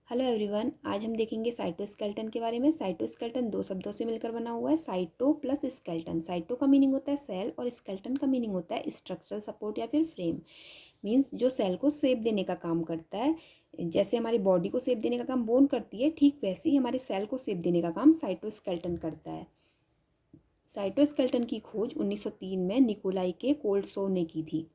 Hello everyone, आज हम देखेंगे साइटोस्केलेटन के बारे में। साइटोस्केलेटन दो शब्दों से मिलकर बना हुआ है, साइटो प्लस स्केलेटन। साइटो का मीनिंग होता है सेल और स्केलेटन का मीनिंग होता है स्ट्रक्चरल सपोर्ट या फिर फ्रेम। मीन्स जो सेल को शेप देने का काम करता है। जैसे हमारी बॉडी को शेप देने का काम बोन करती है, ठीक वैसे ही हमारे सेल को शेप देने का काम साइटोस्केलेटन करता है। साइटोस्केलेटन की खोज 1903 में निकोलाई के कोल्सोव ने की थी।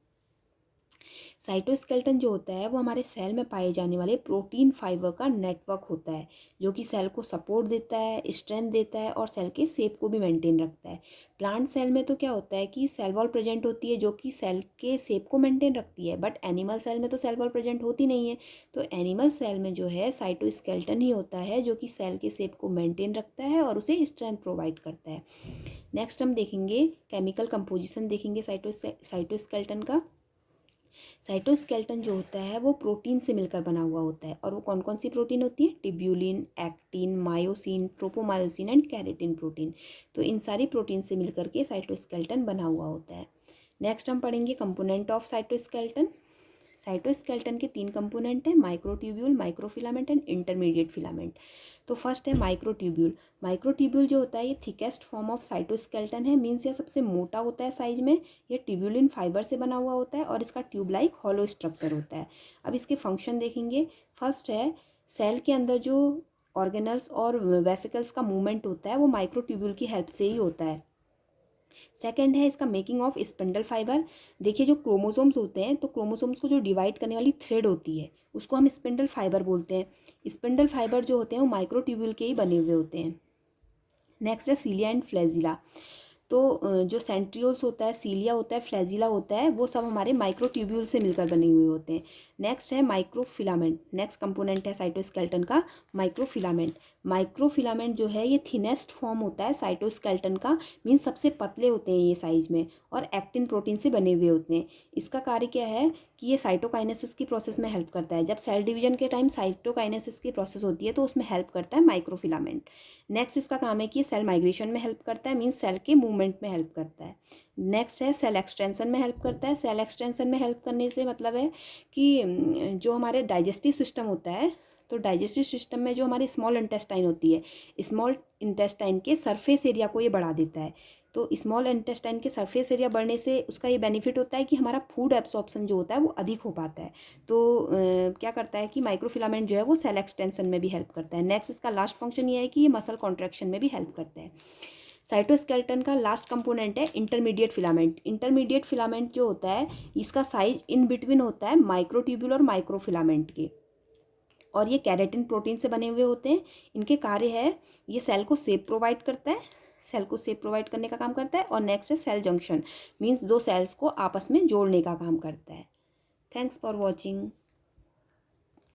साइटोस्केलेटन जो होता है वो हमारे सेल में पाए जाने वाले प्रोटीन फाइबर का नेटवर्क होता है, जो कि सेल को सपोर्ट देता है, स्ट्रेंथ देता है और सेल के शेप को भी मेंटेन रखता है। प्लांट सेल में तो क्या होता है कि सेल वॉल प्रेजेंट होती है, जो कि सेल के शेप को मेंटेन रखती है, बट एनिमल सेल में तो सेल वॉल प्रेजेंट होती नहीं है। तो एनिमल सेल में जो है साइटोस्केलेटन ही होता है, जो कि सेल के शेप को मेंटेन रखता है और उसे स्ट्रेंथ प्रोवाइड करता है। नेक्स्ट हम देखेंगे केमिकल कंपोजिशन, देखेंगे साइटोस्केलेटन का। साइटोस्केलेटन जो होता है वो प्रोटीन से मिलकर बना हुआ होता है, और वो कौन कौन सी प्रोटीन होती है? टिब्यूलिन, actin, myosin, tropomyosin and keratin protein. तो इन सारी प्रोटीन से मिलकर के साइटोस्केलेटन बना हुआ होता है। नेक्स्ट हम पढ़ेंगे कंपोनेंट ऑफ साइटोस्केलेटन। साइटोस्केलेटन के 3 कंपोनेंट हैं, microtubule, microfilament and intermediate filament. तो फर्स्ट है माइक्रोट्यूब्यूल। माइक्रोट्यूब्यूल जो होता है ये थिकेस्ट फॉर्म ऑफ साइटोस्केलेटन है, मीन्स ये सबसे मोटा होता है साइज में। ये ट्यूब्यूलिन फाइबर से बना हुआ होता है और इसका ट्यूब लाइक हॉलो स्ट्रक्चर होता है। अब इसके फंक्शन देखेंगे। फर्स्ट है सेल के अंदर जो ऑर्गेनल्स और वेसिकल्स का मूवमेंट होता है वो माइक्रोट्यूब्यूल की हेल्प से ही होता है। सेकेंड है इसका मेकिंग ऑफ स्पिंडल फाइबर। देखिए जो क्रोमोसोम्स होते हैं, तो क्रोमोसोम्स को जो डिवाइड करने वाली थ्रेड होती है उसको हम स्पिंडल फाइबर बोलते हैं। स्पिंडल फाइबर जो होते हैं वो माइक्रोट्यूब्यूल के ही बने हुए होते हैं। नेक्स्ट है सीलिया एंड फ्लैजिला। तो जो सेंट्रियोल्स होता है, सीलिया होता है, फ्लैजिला होता है, वो सब हमारे माइक्रोट्यूब्यूल से मिलकर बने हुए होते हैं। नेक्स्ट है माइक्रोफिलामेंट। नेक्स्ट कंपोनेंट है साइटोस्केलेटन का माइक्रोफिलामेंट। माइक्रोफिलामेंट जो है ये थिनेस्ट फॉर्म होता है साइटोस्केलेटन का, मीन्स सबसे पतले होते हैं ये साइज में, और एक्टिन प्रोटीन से बने हुए होते हैं। इसका कार्य क्या है कि ये साइटोकाइनेसिस की प्रोसेस में हेल्प करता है। जब सेल डिवीजन के टाइम साइटोकाइनेसिस की प्रोसेस होती है तो उसमें हेल्प करता है माइक्रोफिलामेंट। नेक्स्ट इसका काम है कि सेल माइग्रेशन में हेल्प करता है, मीन्स सेल के मूवमेंट में हेल्प करता है। नेक्स्ट है सेल एक्सटेंशन में हेल्प करता है। सेल एक्सटेंशन में हेल्प करने से मतलब है कि जो हमारे डाइजेस्टिव सिस्टम होता है, तो डाइजेस्टिव सिस्टम में जो हमारी स्मॉल इंटेस्टाइन होती है, स्मॉल इंटेस्टाइन के सरफेस एरिया को ये बढ़ा देता है। तो स्मॉल इंटेस्टाइन के सरफेस एरिया बढ़ने से उसका ये बेनिफिट होता है कि हमारा फूड एब्सॉर्प्शन जो होता है वो अधिक हो पाता है। तो क्या करता है कि माइक्रोफिलामेंट जो है वो सेल एक्सटेंशन में भी हेल्प करता है। नेक्स्ट इसका लास्ट फंक्शन ये है कि ये मसल कॉन्ट्रैक्शन में भी हेल्प करता है। साइटोस्केलेटन का लास्ट कंपोनेंट है इंटरमीडिएट फिलामेंट। इंटरमीडिएट फिलामेंट जो होता है इसका साइज इन बिटवीन होता है माइक्रोट्यूब्यूल और माइक्रोफिलामेंट के, और ये केराटिन प्रोटीन से बने हुए होते हैं। इनके कार्य है ये सेल को शेप प्रोवाइड करता है, सेल को शेप प्रोवाइड करने का काम करता है। और नेक्स्ट है सेल जंक्शन, मीन्स दो सेल्स को आपस में जोड़ने का काम करता है। Thanks for watching.